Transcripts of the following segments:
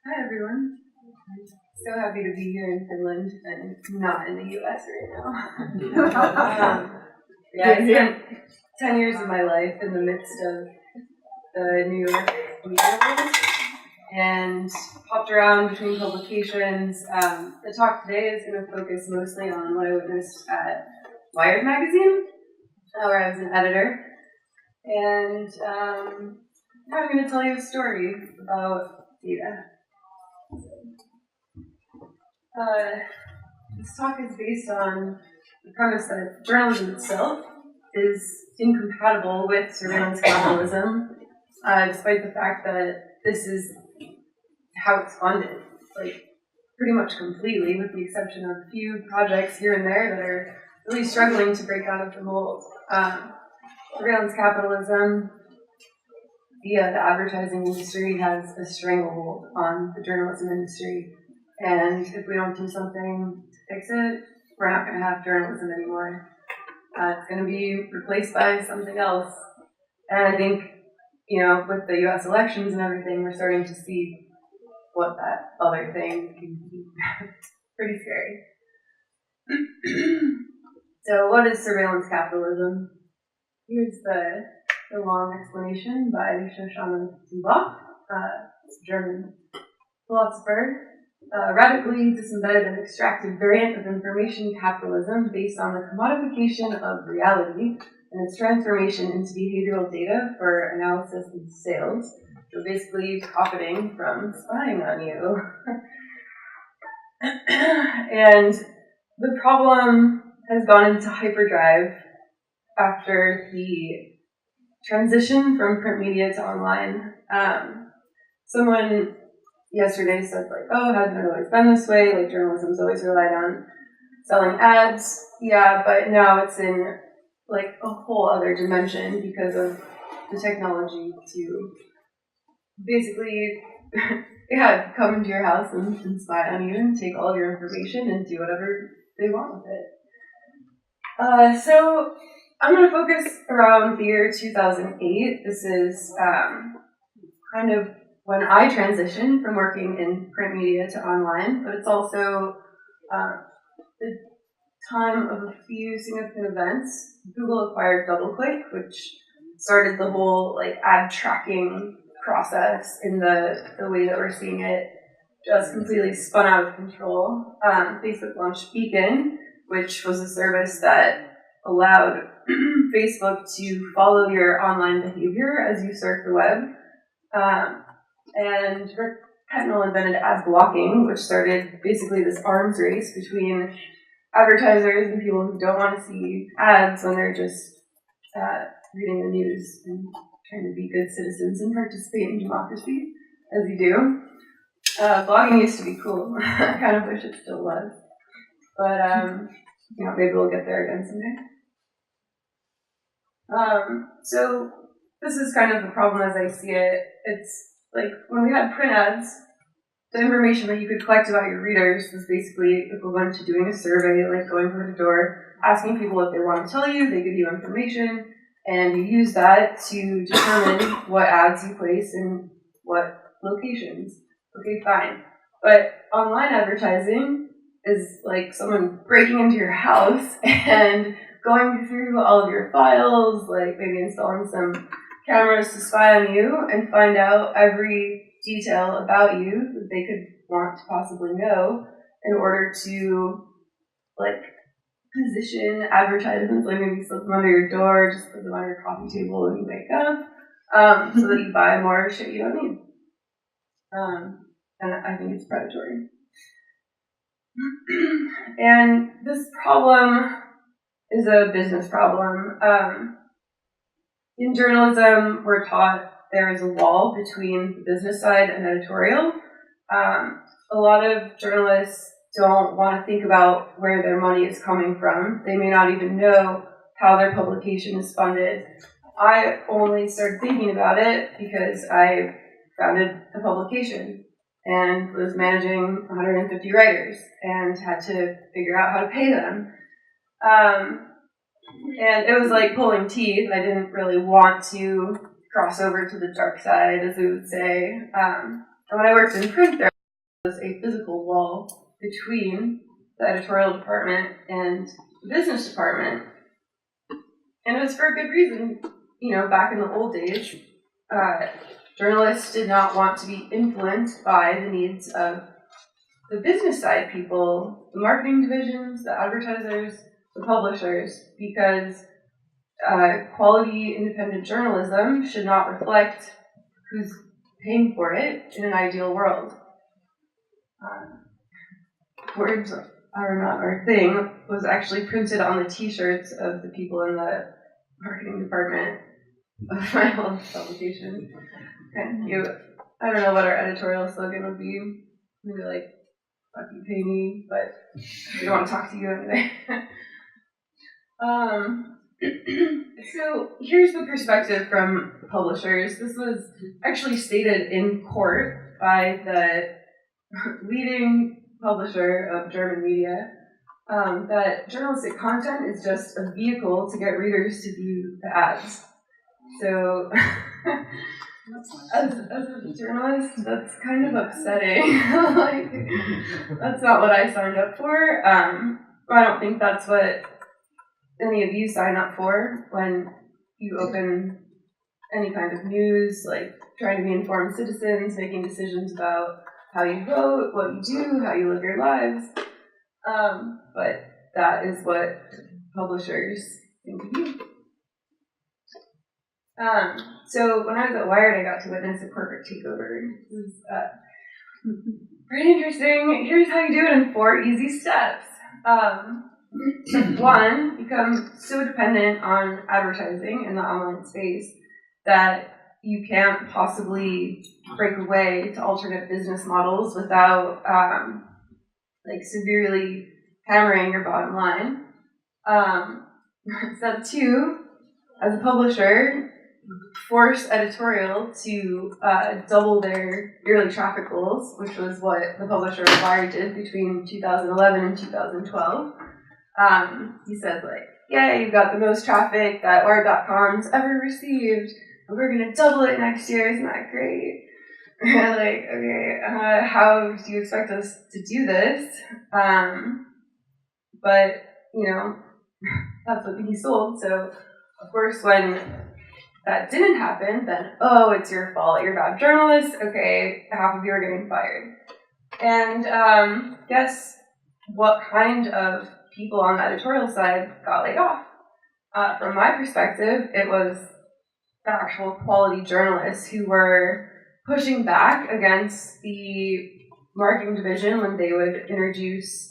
Hi everyone. I'm so happy to be here in Finland and not in the US right now. I spent 10 years of my life in the midst of the New York media world and hopped around between publications. The talk today is going to focus mostly on what I witnessed at Wired magazine, where I was an editor. And I'm going to tell you a story about data. This talk is based on the premise that journalism itself is incompatible with surveillance capitalism, despite the fact that this is how it's funded, pretty much completely, with the exception of a few projects here and there that are really struggling to break out of the mold. Surveillance capitalism via the advertising industry has a stranglehold on the journalism industry. And if we don't do something to fix it, we're not going to have journalism anymore. It's going to be replaced by something else. And I think, with the US elections and everything, we're starting to see what that other thing can be. Pretty scary. So what is surveillance capitalism? Here's the long explanation by Shoshana Zuboff, a German philosopher. Radically disembedded and extracted variant of information capitalism based on the commodification of reality and its transformation into behavioral data for analysis and sales. So basically profiting from spying on you. And the problem has gone into hyperdrive after the transition from print media to online. Someone yesterday said, it hasn't always been this way, journalism's always relied on selling ads. Yeah, but now it's in, a whole other dimension because of the technology to basically, come into your house and spy on you and take all of your information and do whatever they want with it. So I'm going to focus around the year 2008. This is kind of when I transitioned from working in print media to online, but it's also the time of a few significant events. Google acquired DoubleClick, which started the whole ad tracking process in the way that we're seeing it, just completely spun out of control. Facebook launched Beacon, which was a service that allowed Facebook to follow your online behavior as you surf the web. And Rick Petnell invented ad blocking, which started basically this arms race between advertisers and people who don't want to see ads when they're just reading the news and trying to be good citizens and participate in democracy, as you do. Blogging used to be cool. I kind of wish it still was. But, maybe we'll get there again someday. So this is kind of the problem as I see it. It's when we had print ads, the information that you could collect about your readers was basically equivalent to doing a survey, going door to door, asking people what they want to tell you. They give you information, and you use that to determine what ads you place in what locations. Okay, fine. But online advertising is someone breaking into your house and going through all of your files, maybe installing some cameras to spy on you and find out every detail about you that they could want to possibly know in order to, position advertisements, maybe slip them under your door, just put them on your coffee table when you wake up, so that you buy more shit you don't need. And I think it's predatory. And this problem is a business problem. In journalism, we're taught there is a wall between the business side and editorial. A lot of journalists don't want to think about where their money is coming from. They may not even know how their publication is funded. I only started thinking about it because I founded a publication and was managing 150 writers and had to figure out how to pay them. And it was like pulling teeth. I didn't really want to cross over to the dark side, as we would say. And when I worked in print, there was a physical wall between the editorial department and the business department. And it was for a good reason. Back in the old days, journalists did not want to be influenced by the needs of the business side people, the marketing divisions, the advertisers, the publishers, because quality independent journalism should not reflect who's paying for it in an ideal world. Words are not our thing was actually printed on the t-shirts of the people in the marketing department of my old publication. And I don't know what our editorial slogan would be. Maybe like, fuck you, pay me, but we don't want to talk to you anyway. So here's the perspective from publishers. This was actually stated in court by the leading publisher of German media, that journalistic content is just a vehicle to get readers to view the ads. So, as a journalist, that's kind of upsetting. That's not what I signed up for. I don't think that's what any of you sign up for when you open any kind of news, like trying to be informed citizens, making decisions about how you vote, what you do, how you live your lives. But that is what publishers think of you. So when I was at Wired, I got to witness a corporate takeover. This is pretty interesting. Here's how you do it in 4 easy steps. Step 1, become so dependent on advertising in the online space that you can't possibly break away to alternate business models without severely hammering your bottom line. Step 2, as a publisher, force editorial to double their yearly traffic goals, which was what the publisher of Wired did between 2011 and 2012. He said, yeah, you've got the most traffic that Wired.com's ever received, and we're going to double it next year. Isn't that great? Okay, how do you expect us to do this? But, that's what he sold. So, of course, when that didn't happen, then, it's your fault. You're a bad journalist. Okay, half of you are getting fired. And guess what kind of people on the editorial side got laid off? From my perspective, it was the actual quality journalists who were pushing back against the marketing division when they would introduce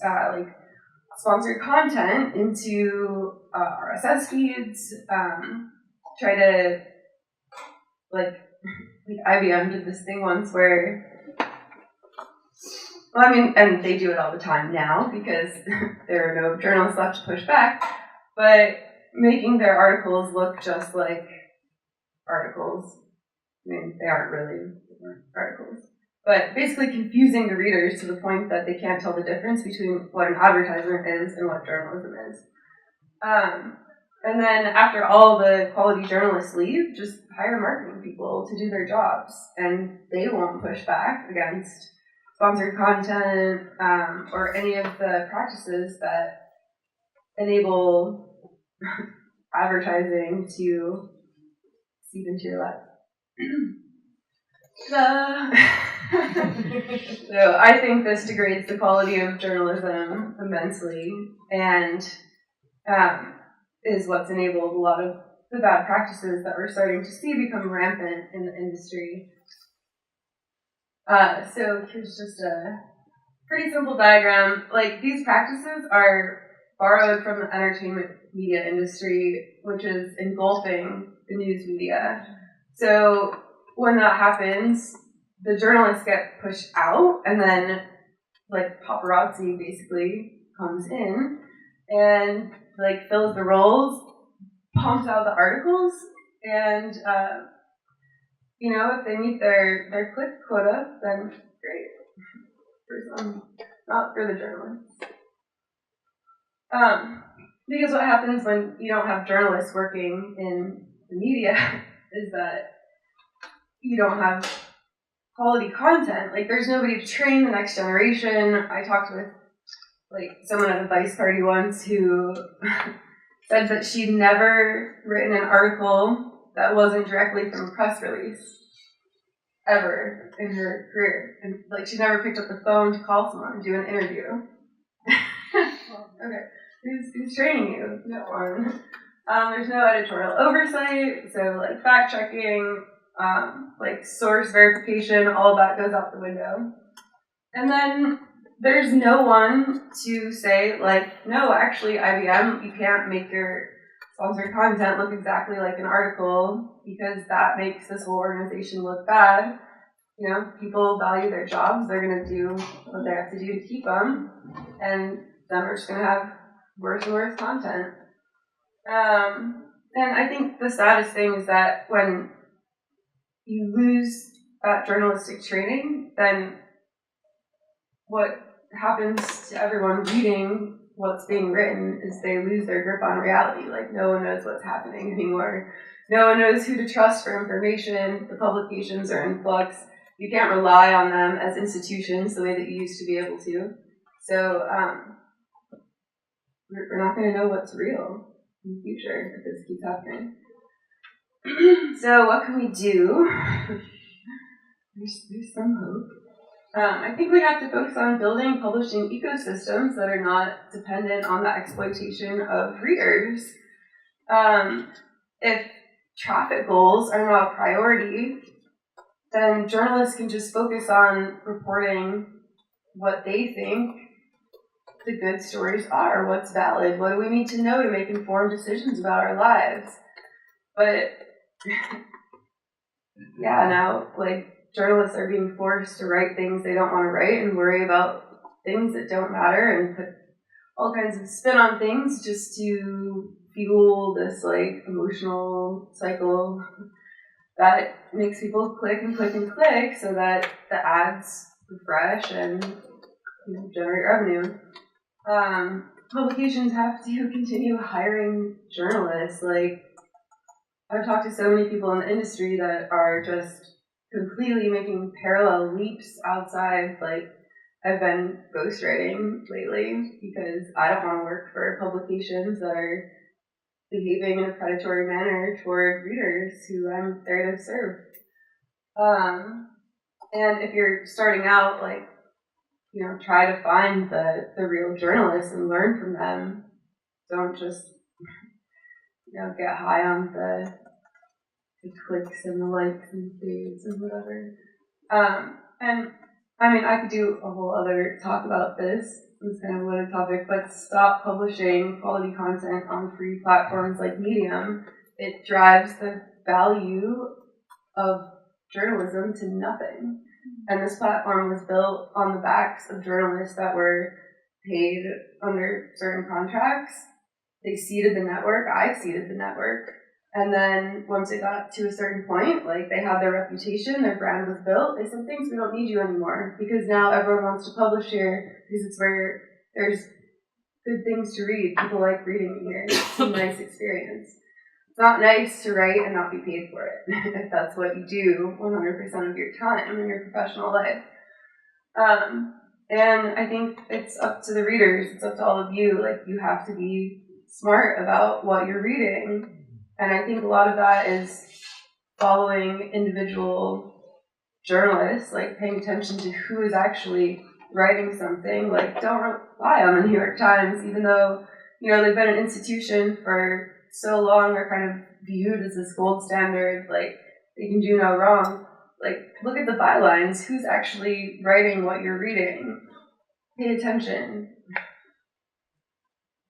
sponsored content into RSS feeds, try to IBM did this thing once where, and they do it all the time now because there are no journalists left to push back, but making their articles look just like articles. They aren't really articles. But basically confusing the readers to the point that they can't tell the difference between what an advertisement is and what journalism is. And then after all the quality journalists leave, just hire marketing people to do their jobs. And they won't push back against sponsored content or any of the practices that enable advertising to seep into your life. So I think this degrades the quality of journalism immensely and is what's enabled a lot of the bad practices that we're starting to see become rampant in the industry. So here's just a pretty simple diagram. These practices are borrowed from the entertainment media industry, which is engulfing the news media. So when that happens, the journalists get pushed out, and then paparazzi basically comes in and fills the roles, pumps out the articles, and if they meet their click quota, then great. For some, not for the journalists. Because what happens when you don't have journalists working in the media is that you don't have quality content. Like, there's nobody to train the next generation. I talked with, like, someone at a Vice party once who said that she'd never written an article that wasn't directly from a press release, ever, in her career. And, like, she never picked up the phone to call someone and do an interview. Okay. Who's training you? No one. There's no editorial oversight, so, like, fact-checking, like, source verification, all of that goes out the window. And then there's no one to say, like, no, actually, IBM, you can't make your sponsored content look exactly like an article because that makes this whole organization look bad. You know, people value their jobs. They're going to do what they have to do to keep them. And then we're just going to have worse and worse content. And I think the saddest thing is that when you lose that journalistic training, then what happens to everyone reading what's being written is they lose their grip on reality. Like, no one knows what's happening anymore. No one knows who to trust for information. The publications are in flux. You can't rely on them as institutions the way that you used to be able to. So we're not going to know what's real in the future if this keeps happening. So what can we do? There's some hope. I think we have to focus on building publishing ecosystems that are not dependent on the exploitation of readers. If traffic goals are not a priority, then journalists can just focus on reporting what they think the good stories are, what's valid, what do we need to know to make informed decisions about our lives. But yeah, now, like, journalists are being forced to write things they don't want to write and worry about things that don't matter and put all kinds of spin on things just to fuel this, like, emotional cycle that makes people click and click and click so that the ads refresh and, you know, generate revenue. Publications have to continue hiring journalists. Like, I've talked to so many people in the industry that are just completely making parallel leaps outside. Like, I've been ghostwriting lately because I don't want to work for publications that are behaving in a predatory manner toward readers who I'm there to serve. And if you're starting out, like, you know, try to find the real journalists and learn from them. Don't just, you know, get high on the clicks and the likes and saves and whatever. And I mean, I could do a whole other talk about this. It's kind of a loaded topic, but stop publishing quality content on free platforms like Medium. It drives the value of journalism to nothing. And this platform was built on the backs of journalists that were paid under certain contracts. They seeded the network. I seeded the network. And then once it got to a certain point, like, they had their reputation, their brand was built, they said, thanks, we don't need you anymore. Because now everyone wants to publish here because it's where there's good things to read. People like reading here. It's a nice experience. It's not nice to write and not be paid for it, if that's what you do 100% of your time in your professional life. And I think it's up to the readers, it's up to all of you. Like, you have to be smart about what you're reading. And I think a lot of that is following individual journalists, like paying attention to who is actually writing something. Like, don't rely on the New York Times, even though, you know, they've been an institution for so long, they're kind of viewed as this gold standard, like, they can do no wrong. Like, look at the bylines. Who's actually writing what you're reading? Pay attention.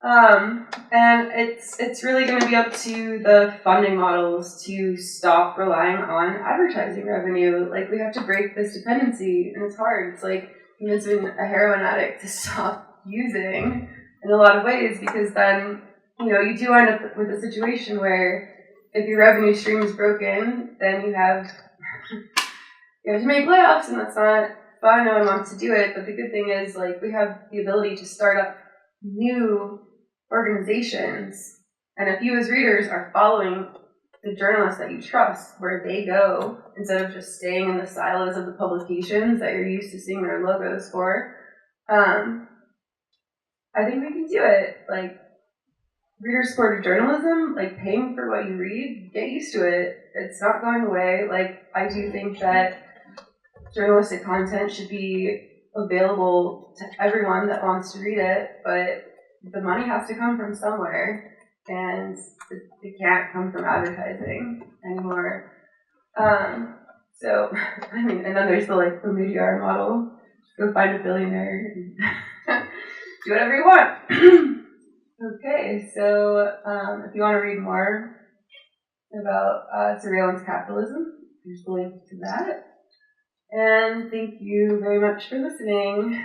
And it's really going to be up to the funding models to stop relying on advertising revenue. Like, we have to break this dependency, and it's hard. It's like convincing a heroin addict to stop using in a lot of ways, because then, you know, you do end up with a situation where if your revenue stream is broken, then you have to make layoffs, and that's not fun. No one wants to do it. But the good thing is, like, we have the ability to start up new organizations, and if you as readers are following the journalists that you trust, where they go, instead of just staying in the silos of the publications that you're used to seeing their logos for. I think we can do it. Like, reader-supported journalism, like paying for what you read, get used to it. It's not going away. Like, I do think that journalistic content should be available to everyone that wants to read it, but the money has to come from somewhere, and it can't come from advertising anymore. So, I mean, and then there's the media model. Go find a billionaire and do whatever you want. Okay, so if you want to read more about surveillance capitalism, there's a link to that. And thank you very much for listening.